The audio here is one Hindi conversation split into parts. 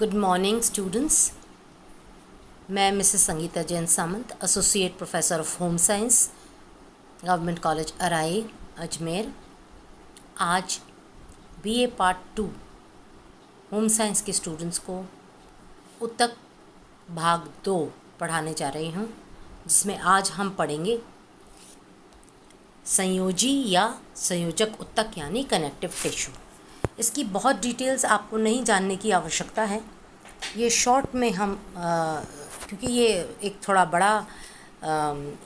Good morning students. मैं Mrs Sangeeta Jain Samant, associate professor of home science, government college Arai, Ajmer. आज बीए पार्ट 2 होम साइंस के स्टूडेंट्स को उत्तक भाग 2 पढ़ाने जा रही हूँ, जिसमें आज हम पढ़ेंगे संयोजी या संयोजक उत्तक यानी कनेक्टिव टिश्यू। इसकी बहुत डिटेल्स आपको नहीं जानने की आवश्यकता है। ये शॉर्ट में हम क्योंकि ये एक थोड़ा बड़ा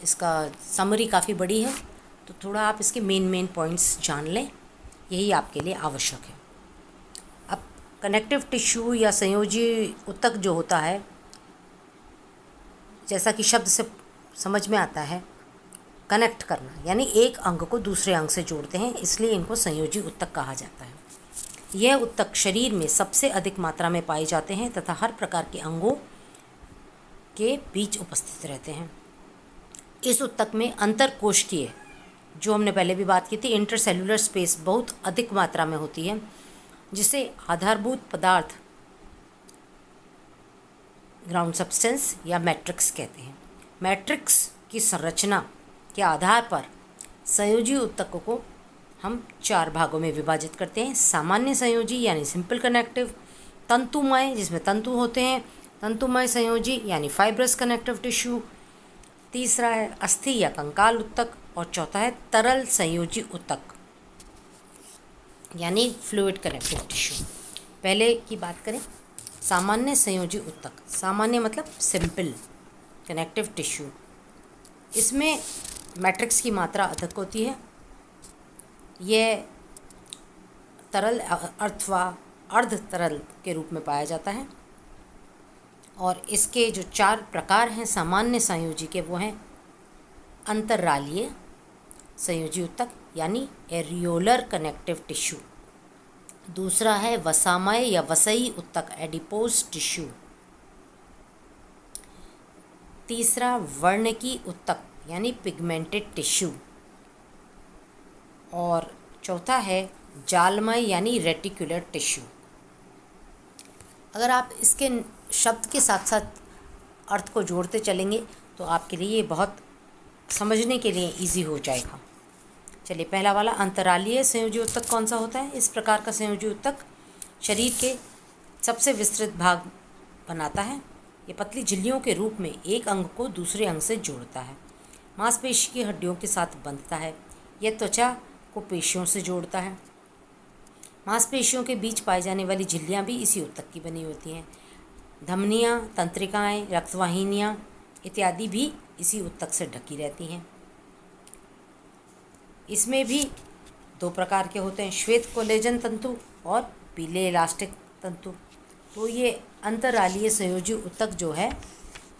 इसका समरी काफ़ी बड़ी है, तो थोड़ा आप इसके मेन पॉइंट्स जान लें, यही आपके लिए आवश्यक है। अब कनेक्टिव टिश्यू या संयोजी उत्तक जो होता है, जैसा कि शब्द से समझ में आता है, कनेक्ट करना, यानी एक अंग को दूसरे अंग से जोड़ते हैं, इसलिए इनको संयोजी उत्तक कहा जाता है। यह उत्तक शरीर में सबसे अधिक मात्रा में पाए जाते हैं तथा हर प्रकार के अंगों के बीच उपस्थित रहते हैं। इस उत्तक में अंतरकोशिकीय, जो हमने पहले भी बात की थी, इंटरसेलुलर स्पेस बहुत अधिक मात्रा में होती है, जिसे आधारभूत पदार्थ ग्राउंड सब्सटेंस या मैट्रिक्स कहते हैं। मैट्रिक्स की संरचना के आधार पर संयोजी उत्तकों को हम 4 भागों में विभाजित करते हैं। सामान्य संयोजी यानी सिंपल कनेक्टिव, तंतुमय जिसमें तंतु होते हैं, तंतुमय संयोजी यानी फाइब्रस कनेक्टिव टिश्यू, तीसरा है अस्थि या कंकाल उत्तक, और चौथा है तरल संयोजी उत्तक यानी फ्लूइड कनेक्टिव टिश्यू। पहले की बात करें, सामान्य संयोजी उत्तक। सामान्य मतलब सिंपल कनेक्टिव टिश्यू। इसमें मैट्रिक्स की मात्रा अधिक होती है। यह तरल अथवा अर्ध तरल के रूप में पाया जाता है, और इसके जो 4 प्रकार हैं सामान्य संयोजी के, वो हैं अंतरालीय संयोजी उत्तक यानी एरियोलर कनेक्टिव टिश्यू। दूसरा है वसामय या वसई उत्तक एडिपोज टिश्यू। तीसरा वर्णकी उत्तक यानी पिगमेंटेड टिश्यू, और चौथा है जालमय यानी रेटिकुलर टिश्यू। अगर आप इसके शब्द के साथ साथ अर्थ को जोड़ते चलेंगे तो आपके लिए ये बहुत समझने के लिए इजी हो जाएगा। चलिए, पहला वाला अंतरालीय संयोजी उत्तक कौन सा होता है? इस प्रकार का संयोजी उत्तक शरीर के सबसे विस्तृत भाग बनाता है। ये पतली झिल्लियों के रूप में एक अंग को दूसरे अंग से जोड़ता है, मांसपेशी की हड्डियों के साथ बंधता है। यह त्वचा को पेशियों से जोड़ता है। मांसपेशियों के बीच पाई जाने वाली झिल्लियाँ भी इसी उत्तक की बनी होती हैं। धमनियाँ, तंत्रिकाएँ, रक्तवाहिनियाँ इत्यादि भी इसी उत्तक से ढकी रहती हैं। इसमें भी 2 प्रकार के होते हैं, श्वेत कोलेजन तंतु और पीले इलास्टिक तंतु। तो ये अंतरालीय संयोजी उत्तक जो है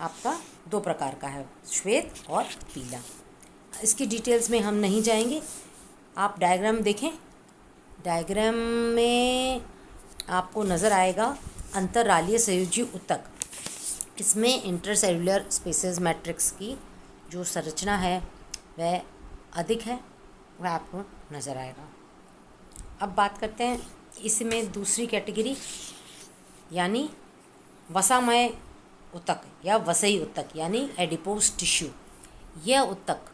आपका 2 प्रकार का है, श्वेत और पीला। इसकी डिटेल्स में हम नहीं जाएंगे, आप डायग्राम देखें। डायग्राम में आपको नज़र आएगा अंतरालीय संयोजी उत्तक। इसमें इंटरसेलुलर स्पेसेस मैट्रिक्स की जो संरचना है वह अधिक है, वह आपको नज़र आएगा। अब बात करते हैं इसमें दूसरी कैटेगरी यानी वसामय उत्तक या वसई उत्तक यानी एडिपोज टिश्यू। यह उत्तक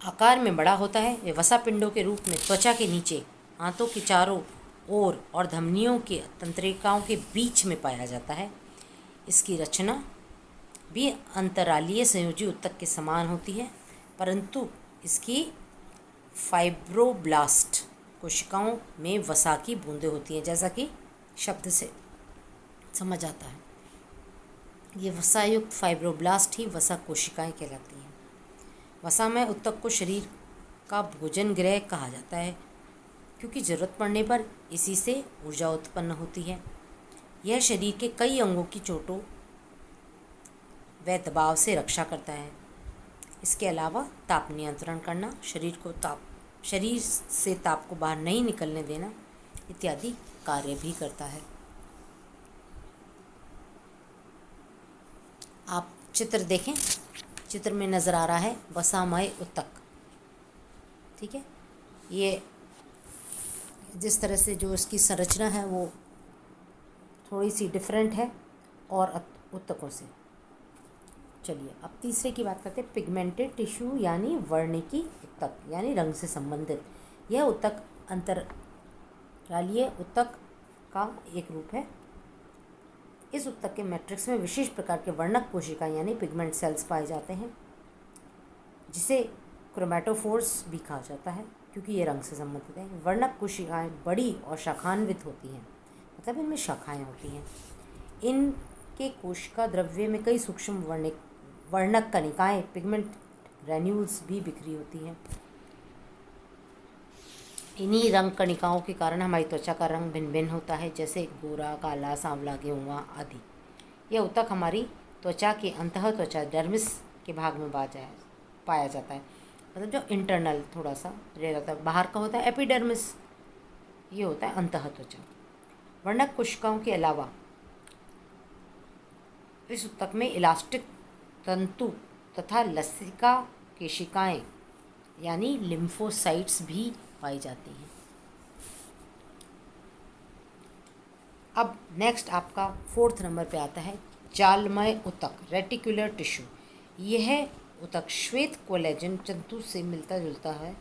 आकार में बड़ा होता है। वे वसा पिंडों के रूप में त्वचा के नीचे, आंतों के चारों ओर और धमनियों के तंत्रिकाओं के बीच में पाया जाता है। इसकी रचना भी अंतरालीय संयोजी उत्तक के समान होती है, परंतु इसकी फाइब्रोब्लास्ट कोशिकाओं में वसा की बूंदें होती हैं, जैसा कि शब्द से समझ आता है। ये वसायुक्त फाइब्रोब्लास्ट ही वसा कोशिकाएं कहलाती हैं। वसामय उत्तक को शरीर का भोजन गृह कहा जाता है, क्योंकि ज़रूरत पड़ने पर इसी से ऊर्जा उत्पन्न होती है। यह शरीर के कई अंगों की चोटों व दबाव से रक्षा करता है। इसके अलावा ताप नियंत्रण करना, शरीर से ताप को बाहर नहीं निकलने देना इत्यादि कार्य भी करता है। आप चित्र देखें, चित्र में नज़र आ रहा है वसामय उत्तक। ठीक है, ये जिस तरह से जो इसकी संरचना है वो थोड़ी सी डिफरेंट है और उत्तकों से। चलिए अब तीसरे की बात करते हैं, पिगमेंटेड टिश्यू यानी वर्णिकी उत्तक यानी रंग से संबंधित। यह उत्तक अंतरालीय उत्तक का एक रूप है। इस उत्तक के मैट्रिक्स में विशेष प्रकार के वर्णक कोशिकाएं यानी पिगमेंट सेल्स पाए जाते हैं, जिसे क्रोमैटोफोर्स भी कहा जाता है क्योंकि ये रंग से संबंधित है। वर्णक कोशिकाएं बड़ी और शाखान्वित होती हैं, मतलब इनमें शाखाएं होती हैं। इनके कोशिका द्रव्य में कई सूक्ष्म वर्णक कणिकाएं पिगमेंट ग्रैन्यूल्स भी बिखरी होती हैं। इन्हीं रंग कणिकाओं के कारण हमारी त्वचा का रंग भिन्न भिन्न होता है, जैसे गोरा, काला, सांवला, गेहुआ आदि। यह उत्तक हमारी त्वचा के अंतः त्वचा डर्मिस के भाग में पाया जाता है, मतलब जो इंटरनल थोड़ा सा रह जाता है। बाहर का होता है एपिडर्मिस, ये होता है अंतः त्वचा। वर्णक कोशिकाओं के अलावा इस उत्तक में इलास्टिक तंतु तथा लसिका केशिकाएं यानी लिम्फोसाइट्स भी पाई जाती हैं। अब नेक्स्ट आपका 4th नंबर पे आता है जालमय उत्तक, रेटिकुलर टिश्यू। यह उत्तक श्वेत कोलेजन तंतु से मिलता जुलता है,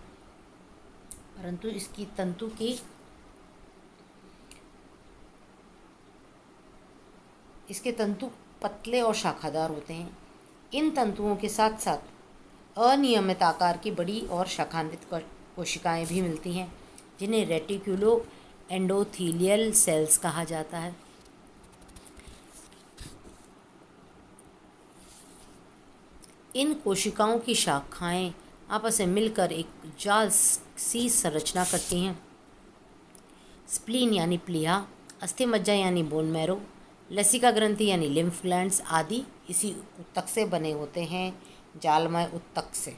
परंतु इसके तंतु पतले और शाखादार होते हैं। इन तंतुओं के साथ साथ अनियमित आकार की बड़ी और शाखान्वित कोशिकाएं भी मिलती हैं, जिन्हें रेटिकुलो एंडोथीलियल सेल्स कहा जाता है। इन कोशिकाओं की शाखाएं आपस में मिलकर एक जाल सी संरचना करती हैं। स्प्लीन यानी प्लीहा, अस्थिमज्जा यानी बोन मैरो, लसिका ग्रंथि यानी लिम्फ ग्लैंड्स आदि इसी उत्तक से बने होते हैं, जालमय उत्तक से।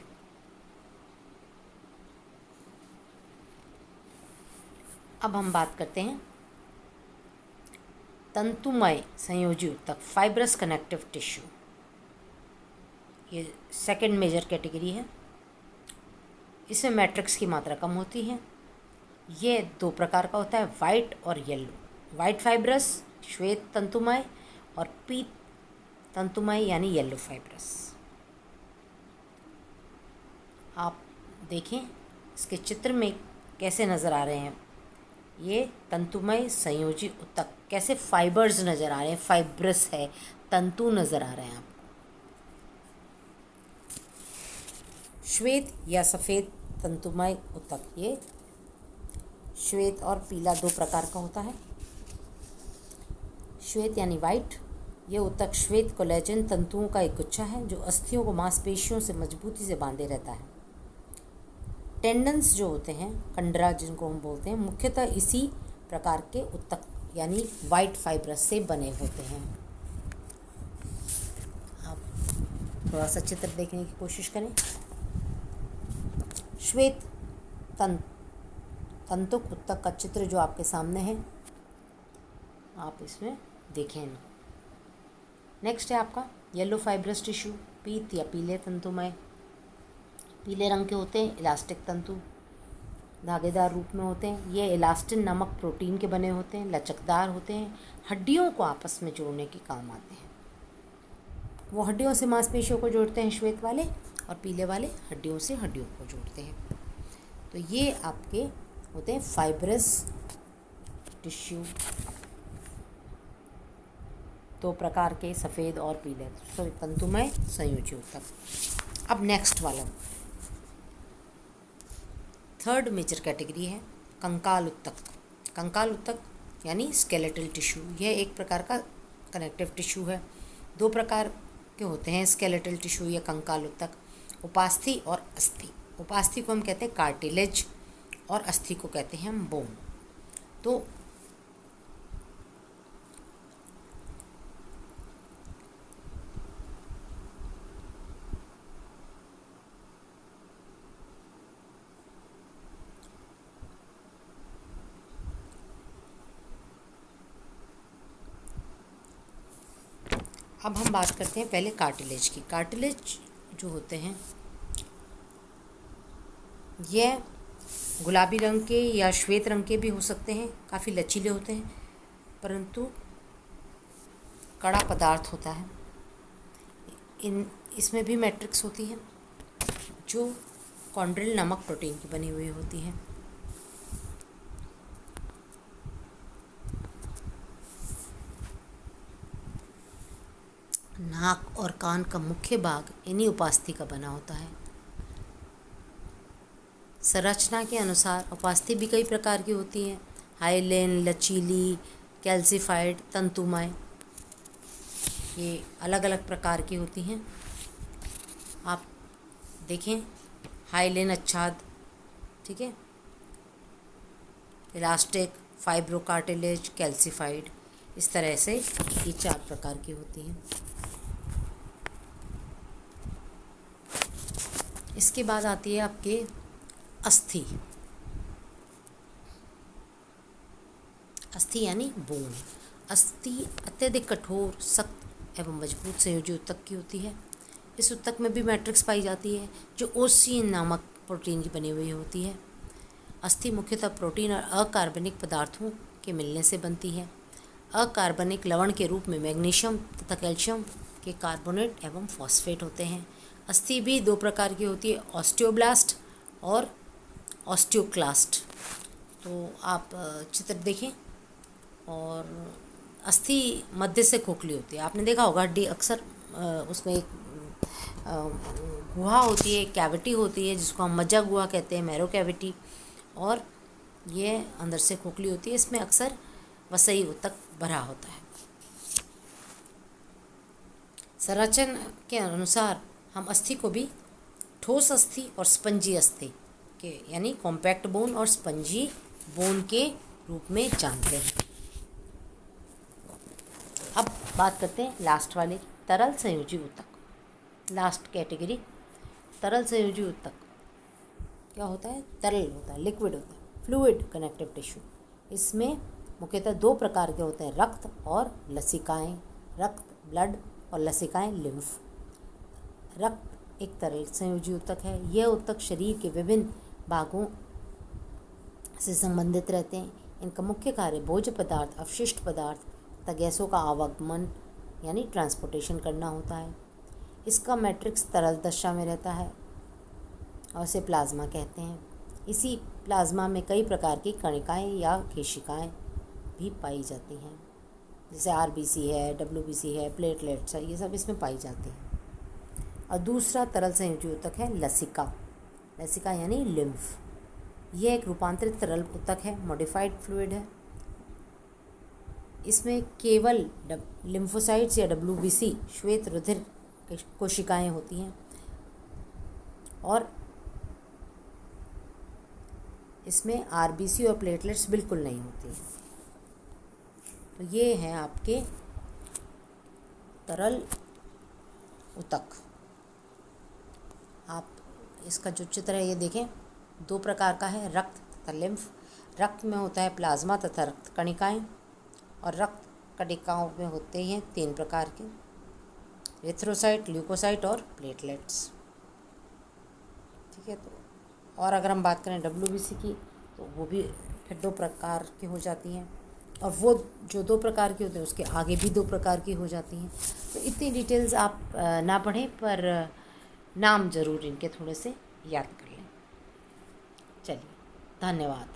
अब हम बात करते हैं तंतुमय संयोजी उत्तक, फाइब्रस कनेक्टिव टिश्यू। ये सेकंड मेजर कैटेगरी है। इसमें मैट्रिक्स की मात्रा कम होती है। ये 2 प्रकार का होता है, वाइट और येलो। वाइट फाइब्रस श्वेत तंतुमय और पीत तंतुमय यानी येलो फाइब्रस। आप देखें इसके चित्र में कैसे नज़र आ रहे हैं। ये तंतुमय संयोजी उत्तक कैसे फाइबर्स नज़र आ रहे हैं, फाइब्रस है, तंतु नज़र आ रहे हैं आपको। श्वेत या सफ़ेद तंतुमय उत्तक, ये श्वेत और पीला 2 प्रकार का होता है। श्वेत यानी वाइट, ये उत्तक श्वेत कोलेजन तंतुओं का एक गुच्छा है जो अस्थियों को मांसपेशियों से मजबूती से बांधे रहता है। टेंडन्स जो होते हैं, कंडरा जिनको हम बोलते हैं, मुख्यतः इसी प्रकार के उत्तक यानी वाइट फाइब्रस से बने होते हैं। आप थोड़ा सा चित्र देखने की कोशिश करें। श्वेत तंतुक उत्तक का चित्र जो आपके सामने है, आप इसमें देखें। नेक्स्ट है आपका येलो फाइब्रस टिश्यू, पीत या पीले तंतुमय। पीले रंग के होते हैं, इलास्टिक तंतु धागेदार रूप में होते हैं। ये इलास्टिन नामक प्रोटीन के बने होते हैं, लचकदार होते हैं, हड्डियों को आपस में जोड़ने के काम आते हैं। वो हड्डियों से मांसपेशियों को जोड़ते हैं श्वेत वाले, और पीले वाले हड्डियों से हड्डियों को जोड़ते हैं। तो ये आपके होते हैं फाइब्रस टिश्यू, 2 प्रकार के, सफ़ेद और पीले, तंतुमय संयोजी उत्तक। अब नेक्स्ट वाला 3rd मेजर कैटेगरी है कंकाल उत्तक। कंकाल उत्तक यानी स्केलेटल टिश्यू, यह एक प्रकार का कनेक्टिव टिश्यू है। 2 प्रकार के होते हैं स्केलेटल टिश्यू या कंकाल उत्तक, उपास्थि और अस्थि। उपास्थि को हम कहते हैं कार्टिलेज और अस्थि को कहते हैं हम बोन। तो अब हम बात करते हैं पहले कार्टिलेज की। कार्टिलेज जो होते हैं यह गुलाबी रंग के या श्वेत रंग के भी हो सकते हैं, काफ़ी लचीले होते हैं, परंतु कड़ा पदार्थ होता है। इसमें भी मैट्रिक्स होती है जो कॉन्ड्रिल नामक प्रोटीन की बनी हुई होती है। नाक और कान का मुख्य भाग इन्हीं उपास्थि का बना होता है। संरचना के अनुसार उपास्थि भी कई प्रकार की होती हैं। हाइलेन, लचीली, कैल्सिफाइड, तंतुमय, ये अलग अलग प्रकार की होती हैं। आप देखें, हाइलेन अच्छाद, ठीक है, इलास्टिक, फाइब्रोकार्टिलेज, कैल्सिफाइड, इस तरह से ये 4 प्रकार की होती हैं। इसके बाद आती है आपके अस्थि। अस्थि यानी बोन। अस्थि अत्यधिक कठोर, सख्त एवं मजबूत संयोजी ऊतक की होती है। इस ऊतक में भी मैट्रिक्स पाई जाती है जो ओसिन नामक प्रोटीन की बनी हुई होती है। अस्थि मुख्यतः प्रोटीन और अकार्बनिक पदार्थों के मिलने से बनती है। अकार्बनिक लवण के रूप में मैग्नीशियम तथा कैल्शियम के कार्बोनेट एवं फॉस्फेट होते हैं। अस्थि भी 2 प्रकार की होती है, ऑस्टियोब्लास्ट और ऑस्टियोक्लास्ट। तो आप चित्र देखें, और अस्थि मध्य से खोखली होती है। आपने देखा होगा हड्डी अक्सर उसमें एक गुहा होती है, कैविटी होती है जिसको हम मज्जा गुहा कहते हैं, मैरो कैविटी, और ये अंदर से खोखली होती है। इसमें अक्सर वसई ऊतक भरा होता है। संरचना के अनुसार हम अस्थि को भी ठोस अस्थि और स्पंजी अस्थि के यानी कॉम्पैक्ट बोन और स्पंजी बोन के रूप में जानते हैं। अब बात करते हैं लास्ट वाले, तरल संयोजी ऊतक। लास्ट कैटेगरी, तरल संयोजी ऊतक क्या होता है? तरल होता है, लिक्विड होता है, फ्लूइड कनेक्टिव टिश्यू। इसमें मुख्यतः 2 प्रकार के होते हैं, रक्त और लसिकाएं। रक्त ब्लड और लसिकाएं लिम्फ। रक्त एक तरल संयोजी ऊतक है। यह ऊतक शरीर के विभिन्न भागों से संबंधित रहते हैं। इनका मुख्य कार्य भोज्य पदार्थ, अवशिष्ट पदार्थ तथा गैसों का आवागमन यानी ट्रांसपोर्टेशन करना होता है। इसका मैट्रिक्स तरल दशा में रहता है और इसे प्लाज्मा कहते हैं। इसी प्लाज्मा में कई प्रकार की कणिकाएं या केशिकाएं भी पाई जाती हैं, जैसे आरबीसी है, डब्ल्यूबीसी है, प्लेटलेट्स है, ये सब इसमें पाई जाती हैं। और दूसरा तरल संयोजी ऊतक है लसिका। लसिका यानी लिम्फ। यह एक रूपांतरित तरल ऊतक है, मॉडिफाइड फ्लूइड है। इसमें केवल लिम्फोसाइट्स या डब्ल्यूबीसी श्वेत रुधिर कोशिकाएं होती हैं और इसमें आरबीसी और प्लेटलेट्स बिल्कुल नहीं होती हैं। तो ये हैं आपके तरल ऊतक। आप इसका जो चित्र है ये देखें, 2 प्रकार का है, रक्त तथा लिम्फ। रक्त में होता है प्लाज्मा तथा रक्त कणिकाएं, और रक्त कणिकाओं में होते हैं 3 प्रकार के, एरिथ्रोसाइट, ल्यूकोसाइट और प्लेटलेट्स। ठीक है, तो और अगर हम बात करें डब्ल्यूबीसी की, तो वो भी फिर 2 प्रकार की हो जाती हैं, और वो जो 2 प्रकार की होते हैं उसके आगे भी 2 प्रकार की हो जाती हैं। तो इतनी डिटेल्स आप ना पढ़ें, पर नाम ज़रूर इनके थोड़े से याद कर लें। चलिए, धन्यवाद।